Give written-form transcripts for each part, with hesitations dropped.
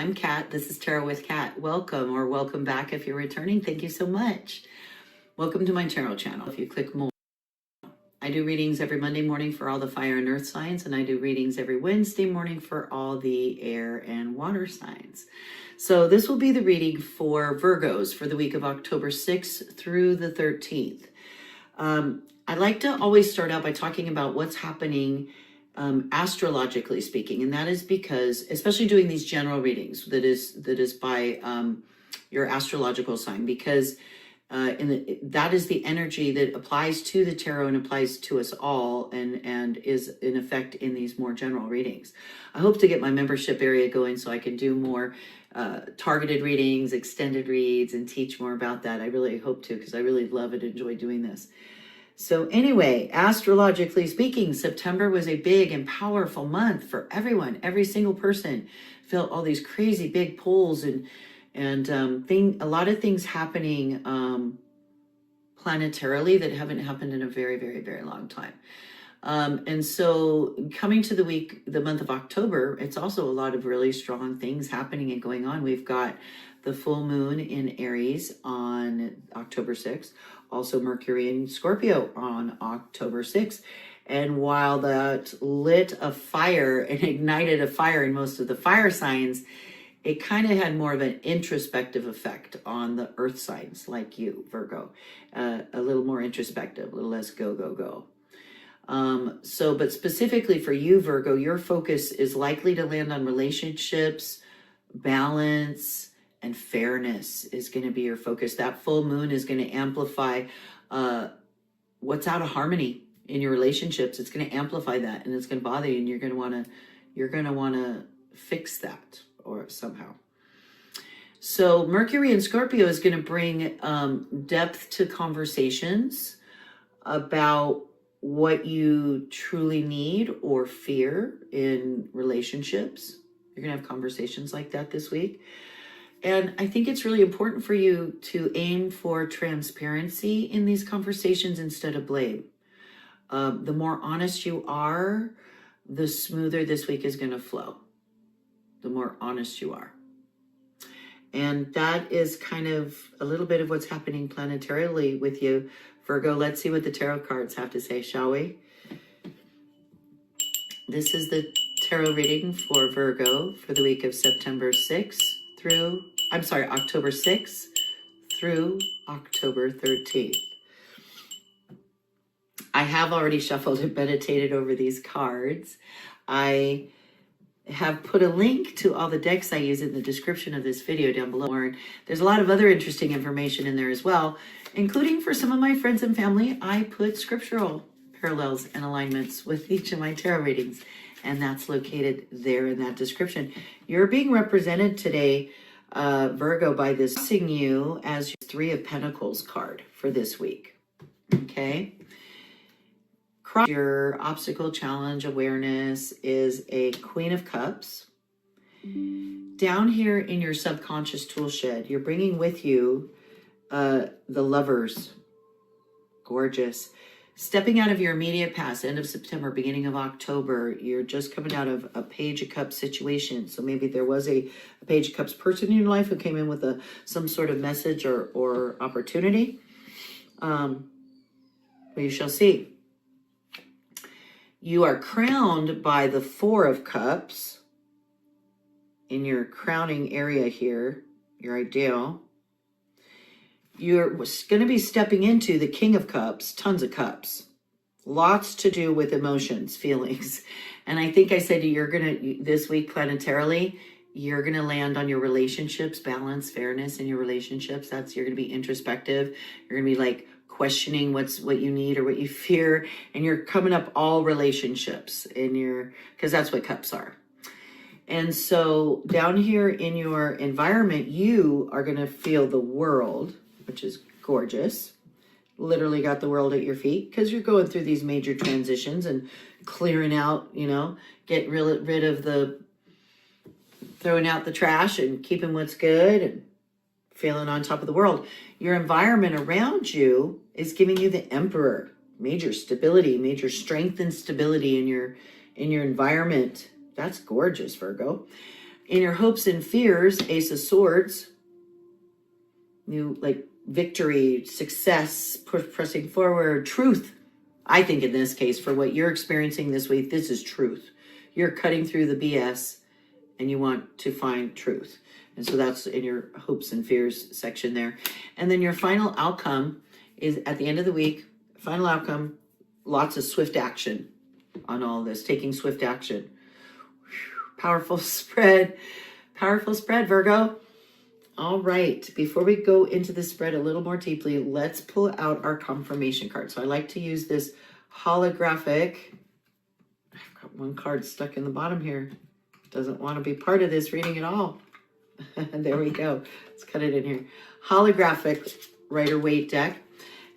I'm Kat. This is Tarot with Kat. Welcome or welcome back if you're returning. Thank you so much. Welcome to my tarot channel. If you click more, I do readings every Monday morning for all the fire and earth signs, and I do readings every Wednesday morning for all the air and water signs. So this will be the reading for Virgos for the week of October 6th through the 13th. I like to always start out by talking about what's happening astrologically speaking, and that is because, especially doing these general readings, that is by your astrological sign, because that is the energy that applies to the tarot and applies to us all, and is in effect in these more general readings. I hope to get my membership area going so I can do more targeted readings, extended reads, and teach more about that. I really hope to, because I really love and enjoy doing this. So anyway, astrologically speaking, September was a big and powerful month for everyone. Every single person felt all these crazy big pulls and a lot of things happening planetarily that haven't happened in a very, very, very long time. And so coming to the month of October, it's also a lot of really strong things happening and going on. We've got the full moon in Aries on October 6th. Also Mercury in Scorpio on October 6th. And while that lit a fire and ignited a fire in most of the fire signs, it kind of had more of an introspective effect on the earth signs like you, Virgo. A little more introspective, a little less go, go, go. But specifically for you, Virgo, your focus is likely to land on relationships, balance, and fairness is going to be your focus. That full moon is going to amplify what's out of harmony in your relationships. It's going to amplify that, and it's going to bother you, and you're going to want to fix that or somehow. So Mercury in Scorpio is going to bring depth to conversations about what you truly need or fear in relationships. You're going to have conversations like that this week. And I think it's really important for you to aim for transparency in these conversations instead of blame. The more honest you are, the smoother this week is going to flow. The more honest you are. And that is kind of a little bit of what's happening planetarily with you, Virgo. Let's see what the tarot cards have to say, shall we? This is the tarot reading for Virgo for the week of October 6th through October 13th. I have already shuffled and meditated over these cards. I have put a link to all the decks I use in the description of this video down below. There's a lot of other interesting information in there as well, including for some of my friends and family. I put scriptural parallels and alignments with each of my tarot readings, and that's located there in that description. You're being represented today, Virgo, by this seeing you as your Three of Pentacles card for this week. Okay. Your obstacle, challenge, awareness is a Queen of Cups. Down here in your subconscious tool shed, you're bringing with you the Lovers. Gorgeous. Stepping out of your immediate past, end of September, beginning of October, you're just coming out of a Page of Cups situation. So maybe there was a Page of Cups person in your life who came in with some sort of message or opportunity. We shall see. You are crowned by the Four of Cups in your crowning area here, your ideal. You're going to be stepping into the King of Cups, tons of cups, lots to do with emotions, feelings. And I think I said this week planetarily, you're going to land on your relationships, balance, fairness in your relationships. You're going to be introspective. You're going to be like questioning what you need or what you fear, and you're coming up all relationships because that's what cups are. And so down here in your environment, you are going to feel the world, which is gorgeous. Literally got the world at your feet because you're going through these major transitions and clearing out, get rid of throwing out the trash and keeping what's good and feeling on top of the world. Your environment around you is giving you the Emperor, major stability, major strength and stability in your environment. That's gorgeous, Virgo. In your hopes and fears, Ace of Swords, you like victory, success, pressing forward, truth. I think in this case, for what you're experiencing this week, this is truth. You're cutting through the BS and you want to find truth. And so that's in your hopes and fears section there. And then your final outcome is at the end of the week, final outcome, lots of swift action on all this, taking swift action. Whew, powerful spread, Virgo. All right, before we go into the spread a little more deeply, let's pull out our confirmation card. So I like to use this holographic. I've got one card stuck in the bottom here. Doesn't want to be part of this reading at all. There we go. Let's cut it in here. Holographic Rider-Waite deck.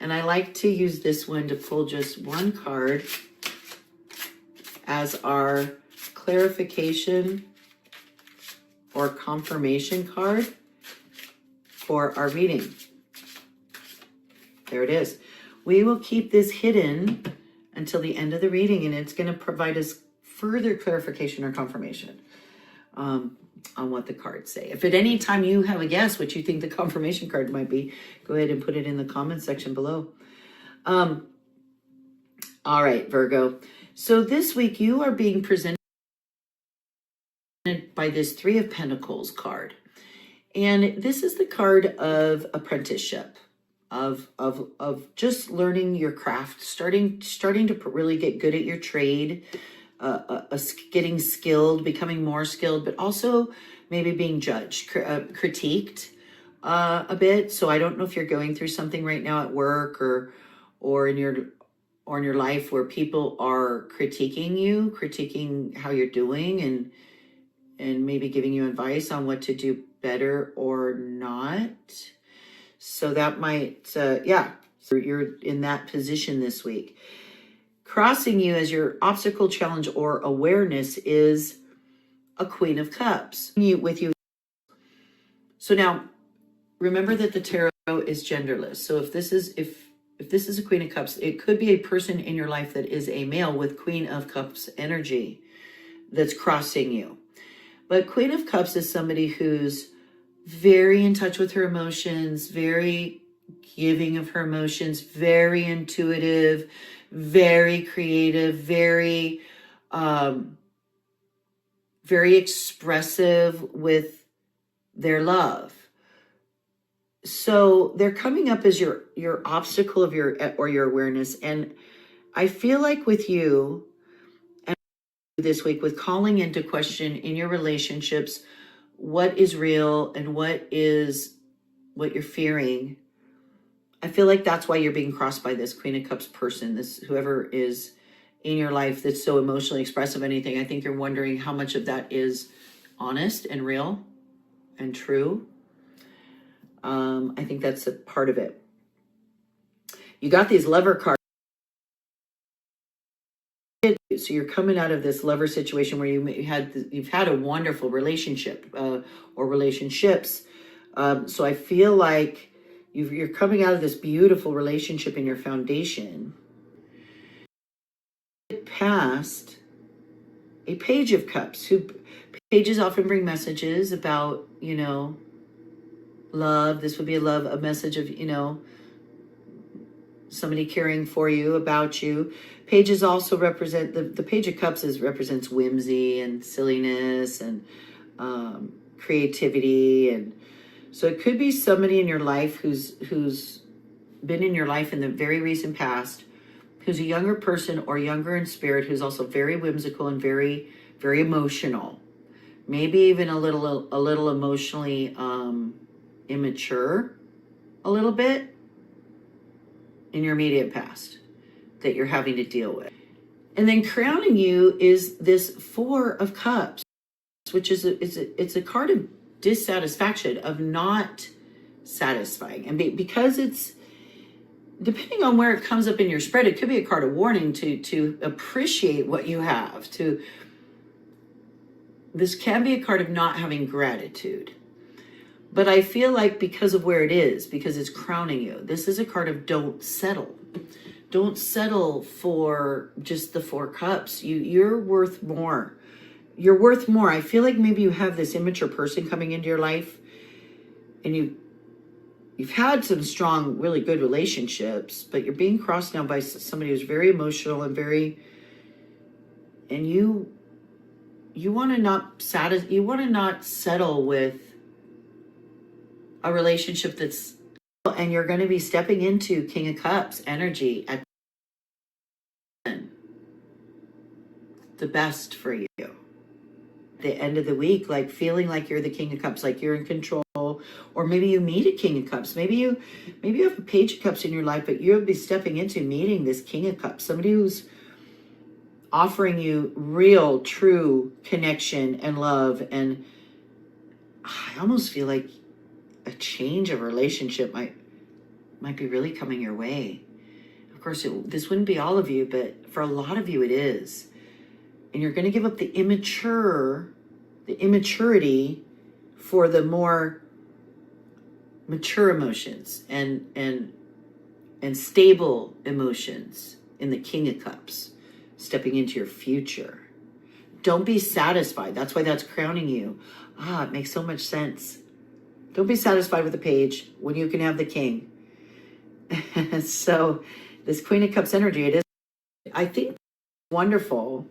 And I like to use this one to pull just one card as our clarification or confirmation card for our reading. There it is. We will keep this hidden until the end of the reading, and it's going to provide us further clarification or confirmation on what the cards say. If at any time you have a guess what you think the confirmation card might be, go ahead and put it in the comment section below. All right, Virgo. So this week you are being presented by this Three of Pentacles card. And this is the card of apprenticeship, of just learning your craft, starting to really get good at your trade, getting skilled, becoming more skilled, but also maybe being judged, critiqued a bit. So I don't know if you're going through something right now at work or in your life where people are critiquing how you're doing and maybe giving you advice on what to do better or not. So that might, so you're in that position this week. Crossing you as your obstacle, challenge, or awareness is a Queen of Cups with you. So now, remember that the tarot is genderless. So if this is a Queen of Cups, it could be a person in your life that is a male with Queen of Cups energy that's crossing you. But Queen of Cups is somebody who's very in touch with her emotions, very giving of her emotions, very intuitive, very creative, very expressive with their love. So they're coming up as your obstacle of your awareness. And I feel like with you and this week with calling into question in your relationships, what is real and what you're fearing. I feel like that's why you're being crossed by this Queen of Cups person, this whoever is in your life that's so emotionally expressive, anything. I think you're wondering how much of that is honest and real and true. I think that's a part of it. You got these lover cards. So you're coming out of this lover situation where you've had a wonderful relationship or relationships. So I feel like you're coming out of this beautiful relationship in your foundation. Past a Page of Cups. Pages often bring messages about, love. This would be a message of, somebody caring for you, about you. Pages also represent, the Page of Cups represents whimsy and silliness and creativity. And so it could be somebody in your life who's been in your life in the very recent past, who's a younger person or younger in spirit, who's also very whimsical and very, very emotional. Maybe even a little emotionally immature, a little bit in your immediate past that you're having to deal with. And then crowning you is this Four of Cups, which is it's a card of dissatisfaction, of not satisfying. And because it's, depending on where it comes up in your spread, it could be a card of warning to appreciate what you have. This can be a card of not having gratitude. But I feel like because of where it is, because it's crowning you, this is a card of don't settle. Don't settle for just the Four Cups. You're worth more. you're worth more. I feel like maybe you have this immature person coming into your life, and you've had some strong, really good relationships, but you're being crossed now by somebody who's very emotional and you want to not settle with a relationship and you're going to be stepping into King of Cups energy at the best for you. The end of the week, like feeling like you're the King of Cups, like you're in control, or maybe you meet a King of Cups. Maybe you have a Page of Cups in your life, but you'll be stepping into meeting this King of Cups, somebody who's offering you real, true connection and love. And I almost feel like a change of relationship might be really coming your way. Of course, this wouldn't be all of you, but for a lot of you, it is. And you're going to give up the immaturity for the more mature emotions and stable emotions in the King of Cups, stepping into your future. Don't be satisfied. That's why that's crowning you. It makes so much sense. Don't be satisfied with the Page when you can have the King. So this Queen of Cups energy, it is, I think, wonderful.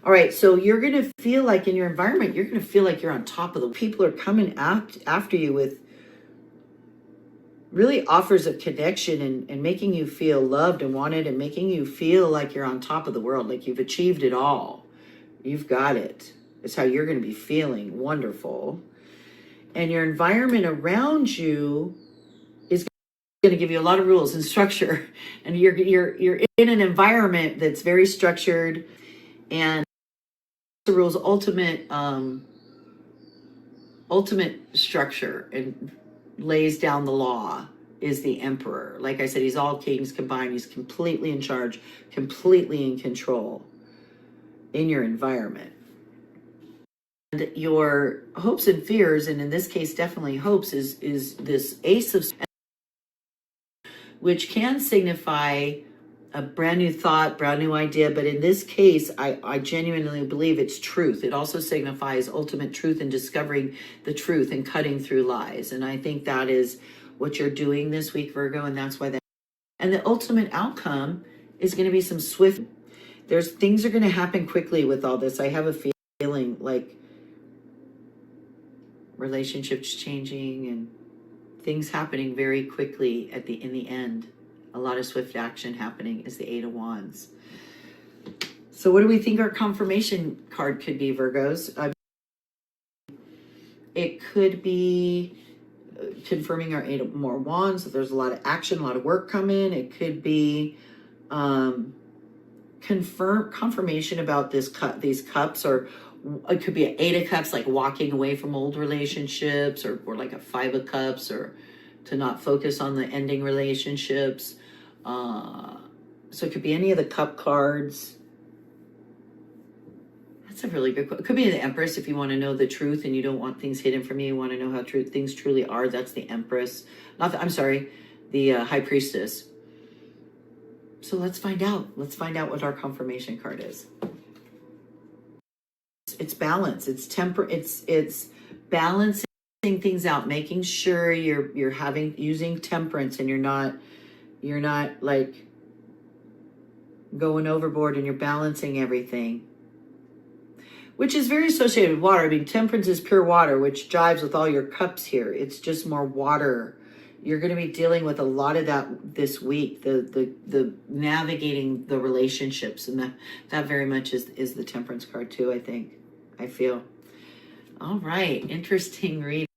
All right, so you're going to feel like in your environment, you're going to feel like you're on top of the people are coming after you with really offers of connection and making you feel loved and wanted and making you feel like you're on top of the world, like you've achieved it all. You've got it. It's how you're going to be feeling. Wonderful. And your environment around you is going to give you a lot of rules and structure. And you're in an environment that's very structured, and the rules ultimate structure and lays down the law is the Emperor. Like I said, he's all kings combined. He's completely in charge, completely in control in your environment. And your hopes and fears, and in this case definitely hopes, is this Ace of, which can signify a brand new thought, brand new idea, but in this case, I genuinely believe it's truth. It also signifies ultimate truth and discovering the truth and cutting through lies. And I think that is what you're doing this week, Virgo, and that's why and the ultimate outcome is going to be some swift, things are going to happen quickly with all this. I have a feeling like relationships changing and things happening very quickly in the end. A lot of swift action happening is the Eight of Wands. So what do we think our confirmation card could be, Virgos? It could be confirming our Eight of more Wands. So there's a lot of action, a lot of work coming. It could be confirmation about these cups, or it could be an Eight of Cups, like walking away from old relationships, or like a Five of Cups, or to not focus on the ending relationships. So it could be any of the cup cards. That's a really good question. It could be the Empress if you want to know the truth and you don't want things hidden from you. You want to know how things truly are. That's the Empress. The High Priestess. So let's find out. Let's find out what our confirmation card is. It's balance. It's it's balancing things out, making sure you're using temperance, and you're not like going overboard, and you're balancing everything, which is very associated with water. I mean, temperance is pure water, which jives with all your cups here. It's just more water. You're going to be dealing with a lot of that this week, the navigating the relationships, and that very much is the Temperance card too, I feel. All right, interesting reading.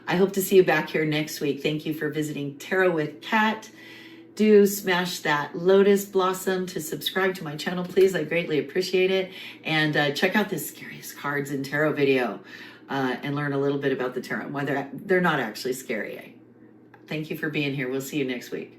I hope to see you back here next week. Thank you for visiting Tarot with Kat. Do smash that lotus blossom to subscribe to my channel, please. I greatly appreciate it. And check out this Scariest Cards in Tarot video and learn a little bit about the tarot, why they're not actually scary. Thank you for being here. We'll see you next week.